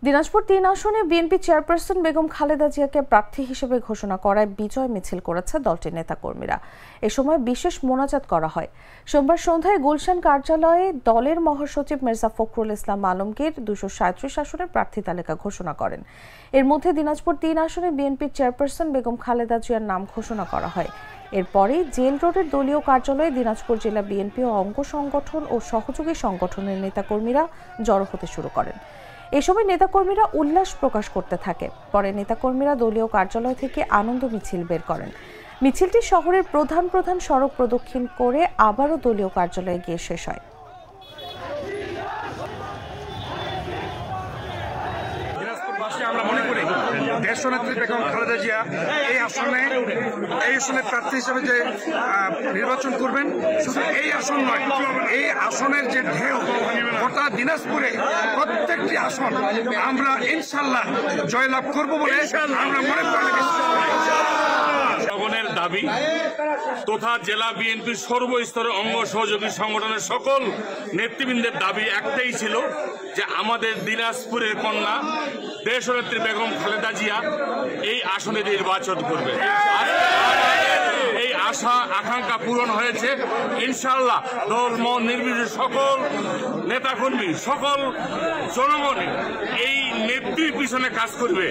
দিনাজপুর ৩ আসনে BNP chairperson Begum Khaleda জিয়াকে প্রার্থী হিসেবে ঘোষণা করায় বিজয় মিছিল করেছে দলটির নেতাকর্মীরা। এ সময় বিশেষ মোনাজাত করা হয়। সোমবার সন্ধ্যায় গুলশান কার্যালয়ে দলের মহাসচিব মির্জা ফখরুল ইসলাম আলমগীর ২৩৭ আসনের প্রার্থী তালিকা ঘোষণা করেন। এর মধ্যে দিনাজপুর ৩ আসনে বিএনপির চেয়ারপারসন বেগম খালেদা জিয়ার নাম ঘোষণা করা হয়। এরপরই জেল রোডের দলীয় কার্যালয়ে দিনাজপুর জেলা বিএনপি ও অঙ্গ সংগঠন ও সহযোগী সংগঠনের নেতাকর্মীরা জড়ো হতে শুরু করেন। এ সময় নেতাকর্মীরা উল্লাস প্রকাশ করতে থাকে। পরে নেতাকর্মীরা দলীয় কার্যালয় থেকে আনন্দ মিছিল বের করেন। মিছিলটি শহরের প্রধান প্রধান সড়ক প্রদক্ষিণ করে আবারও দলীয় কার্যালয়ে গিয়ে শেষ হয়। আমরা মনে করি দেশনেত্রী বেগম খালেদা জিয়া এই আসনে প্রার্থী হিসেবে যে নির্বাচন করবেন, শুধু এই আসন নয়, এই আসনের যে ঢেউ গোটা দিনাজপুরে প্রত্যেকটি আসন আমরা ইনশাল্লাহ জয়লাভ করব বলে আমরা মনে করি। জনগণের দাবি তথা জেলা বিএনপির সর্বস্তরের অঙ্গ সহযোগী সংগঠনের সকল নেতৃবৃন্দের দাবি একটাই ছিল যে আমাদের দিনাজপুরের কন্যা দেশনেত্রী বেগম খালেদা জিয়া এই আসনে নির্বাচন করবে। এই আশা আকাঙ্ক্ষা পূরণ হয়েছে। ইনশাআল্লাহ দল মত নির্বিশেষে সকল নেতাকর্মী সকল জনগণ এই নেত্রীর পিছনে কাজ করবে।